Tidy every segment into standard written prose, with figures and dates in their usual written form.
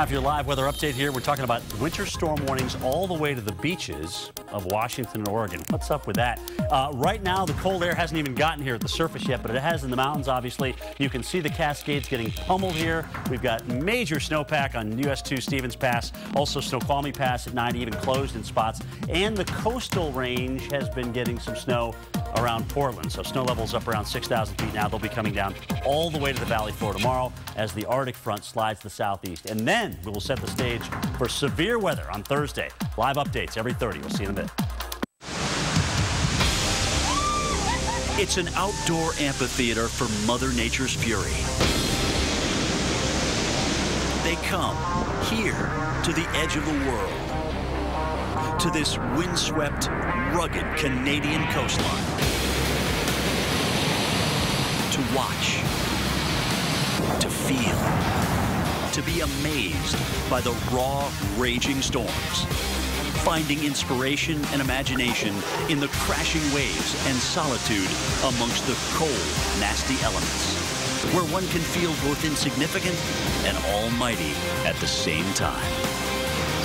After your live weather update here, we're talking about winter storm warnings all the way to the beaches of Washington and Oregon. What's up with that? Right now, the cold air hasn't even gotten here at the surface yet, but it has in the mountains, obviously. You can see the Cascades getting pummeled here. We've got major snowpack on US 2 Stevens Pass, also Snoqualmie Pass at 90, even closed in spots. And the coastal range has been getting some snow around Portland. So snow levels up around 6,000 feet now. They'll be coming down all the way to the valley floor tomorrow as the Arctic front slides to the southeast. And then we will set the stage for severe weather on Thursday. Live updates every 30. We'll see you in a bit. It's an outdoor amphitheater for Mother Nature's fury. They come here to the edge of the world, to this windswept, rugged Canadian coastline, to watch, to feel, to be amazed by the raw, raging storms, finding inspiration and imagination in the crashing waves and solitude amongst the cold, nasty elements, where one can feel both insignificant and almighty at the same time.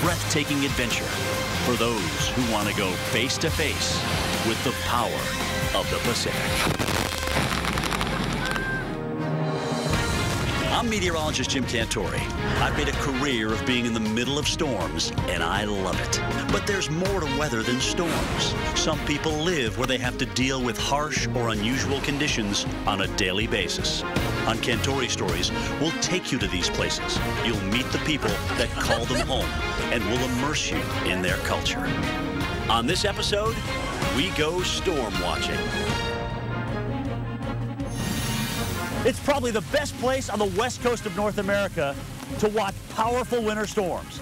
Breathtaking adventure for those who want to go face to face with the power of the Pacific. I'm meteorologist Jim Cantore. I've made a career of being in the middle of storms, and I love it. But there's more to weather than storms. Some people live where they have to deal with harsh or unusual conditions on a daily basis. On Cantore Stories, we'll take you to these places. You'll meet the people that call them home, and we'll immerse you in their culture. On this episode, we go storm watching. It's probably the best place on the west coast of North America to watch powerful winter storms.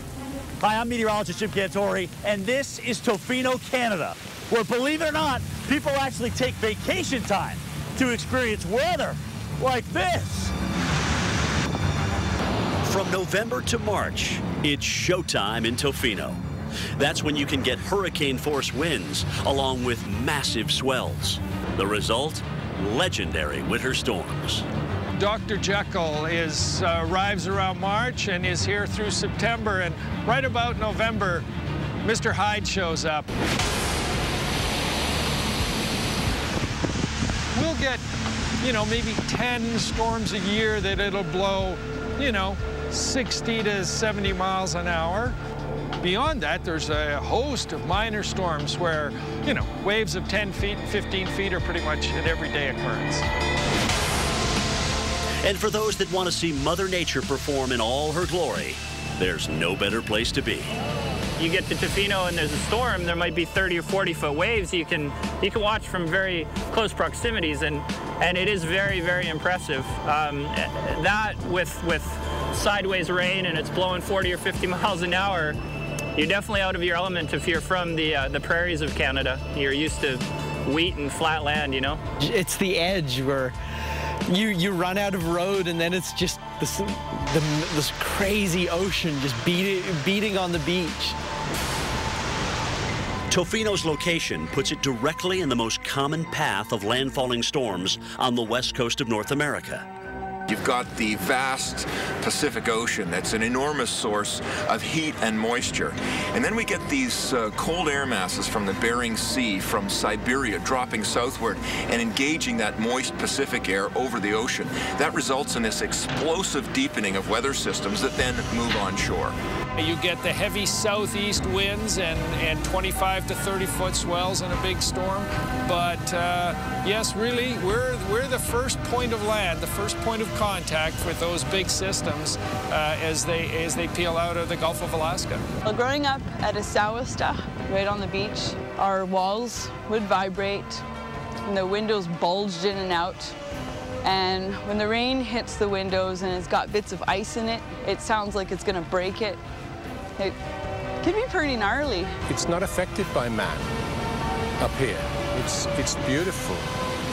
Hi, I'm meteorologist Jim Cantore, and this is Tofino, Canada, where, believe it or not, people actually take vacation time to experience weather like this. From November to March, it's showtime in Tofino. That's when you can get hurricane-force winds along with massive swells. The result? Legendary winter storms. Dr. Jekyll arrives around March and is here through September, and right about November, Mr. Hyde shows up. We'll get, maybe 10 storms a year that it'll blow, 60 to 70 miles an hour. Beyond that, there's a host of minor storms where, waves of 10 feet, 15 feet are pretty much an everyday occurrence. And for those that want to see Mother Nature perform in all her glory, there's no better place to be. You get to Tofino and there's a storm, there might be 30 or 40 foot waves. You can watch from very close proximities, and it is very, very impressive. That with sideways rain and it's blowing 40 or 50 miles an hour, you're definitely out of your element if you're from the prairies of Canada. You're used to wheat and flat land, It's the edge where you run out of road, and then it's just this crazy ocean just beating on the beach. Tofino's location puts it directly in the most common path of landfalling storms on the west coast of North America. You've got the vast Pacific Ocean that's an enormous source of heat and moisture. And then we get these cold air masses from the Bering Sea, from Siberia, dropping southward and engaging that moist Pacific air over the ocean. That results in this explosive deepening of weather systems that then move onshore. You get the heavy southeast winds and 25 to 30 foot swells in a big storm. But yes, really, we're the first point of land, the first point of contact with those big systems as they peel out of the Gulf of Alaska. Well, growing up at Estaousta, right on the beach, our walls would vibrate and the windows bulged in and out. And when the rain hits the windows and it's got bits of ice in it, it sounds like it's going to break it. It can be pretty gnarly. It's not affected by man up here. It's beautiful.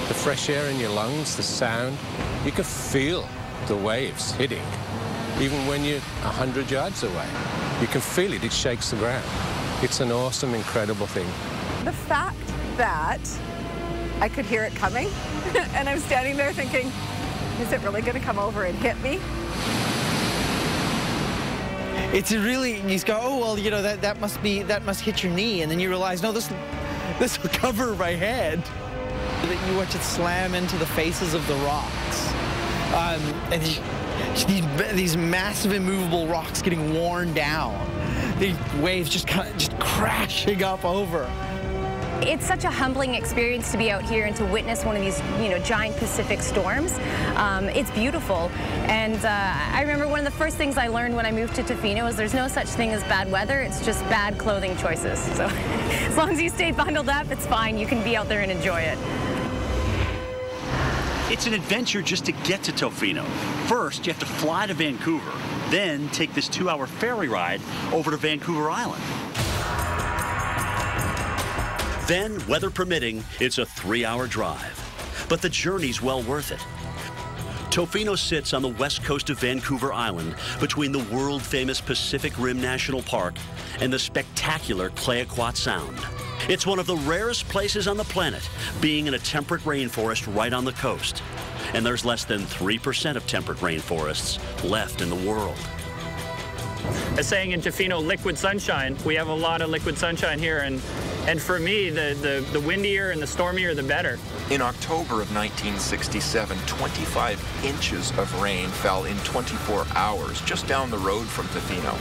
The fresh air in your lungs, the sound. You can feel the waves hitting, even when you're 100 yards away. You can feel it. It shakes the ground. It's an awesome, incredible thing. The fact that I could hear it coming, and I'm standing there thinking, is it really going to come over and hit me? it's really, you go, oh, well, you know, that must hit your knee. And then you realize, no, this will cover my head. You watch it slam into the faces of the rocks. And these massive immovable rocks getting worn down. The waves just crashing up over. It's such a humbling experience to be out here and to witness one of these, you know, giant Pacific storms. It's beautiful. And I remember one of the first things I learned when I moved to Tofino is there's no such thing as bad weather. It's just bad clothing choices. So as long as you stay bundled up, it's fine. You can be out there and enjoy it. It's an adventure just to get to Tofino. First, you have to fly to Vancouver, then take this 2-hour ferry ride over to Vancouver Island. Then, weather permitting, it's a 3-hour drive. But the journey's well worth it. Tofino sits on the west coast of Vancouver Island between the world-famous Pacific Rim National Park and the spectacular Clayoquot Sound. It's one of the rarest places on the planet, being in a temperate rainforest right on the coast. And there's less than 3% of temperate rainforests left in the world. As saying in Tofino, liquid sunshine. We have a lot of liquid sunshine here, and for me, the windier and the stormier, the better. In October of 1967, 25 inches of rain fell in 24 hours just down the road from Tofino.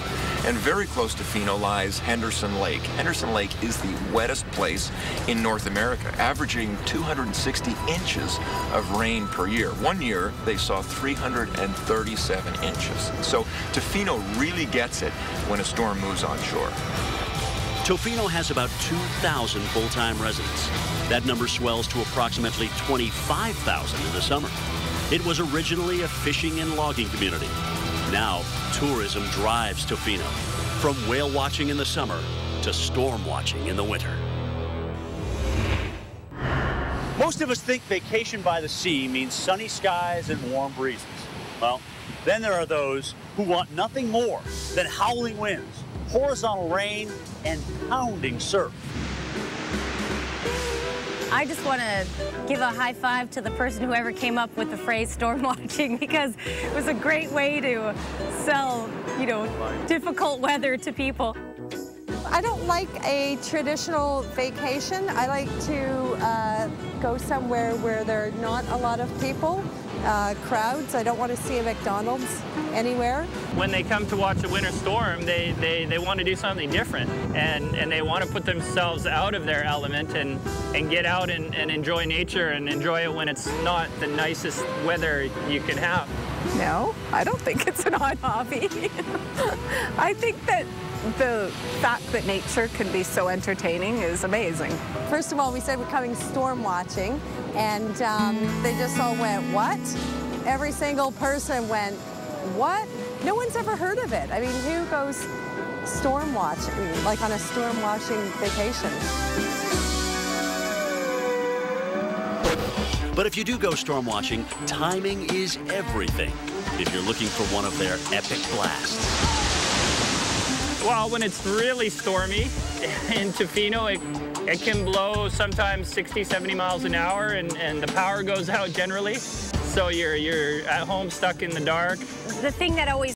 And very close to Tofino lies Henderson Lake. Henderson Lake is the wettest place in North America, averaging 260 inches of rain per year. One year, they saw 337 inches. So Tofino really gets it when a storm moves on shore. Tofino has about 2,000 full-time residents. That number swells to approximately 25,000 in the summer. It was originally a fishing and logging community. Now, tourism drives Tofino, from whale watching in the summer to storm watching in the winter. Most of us think vacation by the sea means sunny skies and warm breezes. Well, then there are those who want nothing more than howling winds, horizontal rain, and pounding surf. I just want to give a high five to the person who ever came up with the phrase storm watching, because it was a great way to sell, you know, difficult weather to people. I don't like a traditional vacation. I like to go somewhere where there are not a lot of people, crowds. I don't want to see a McDonald's anywhere. When they come to watch a winter storm, they want to do something different, and they want to put themselves out of their element and get out and enjoy nature and enjoy it when it's not the nicest weather you can have. No, I don't think it's an odd hobby. I think that the fact that nature can be so entertaining is amazing. First of all, we said we're coming storm watching, and they just all went, what? Every single person went, what? No one's ever heard of it. I mean, who goes storm watching, like on a storm watching vacation? But if you do go storm watching, timing is everything if you're looking for one of their epic blasts. Well, when it's really stormy in Tofino, it can blow sometimes 60, 70 miles an hour, and the power goes out generally. So you're at home stuck in the dark. The thing that always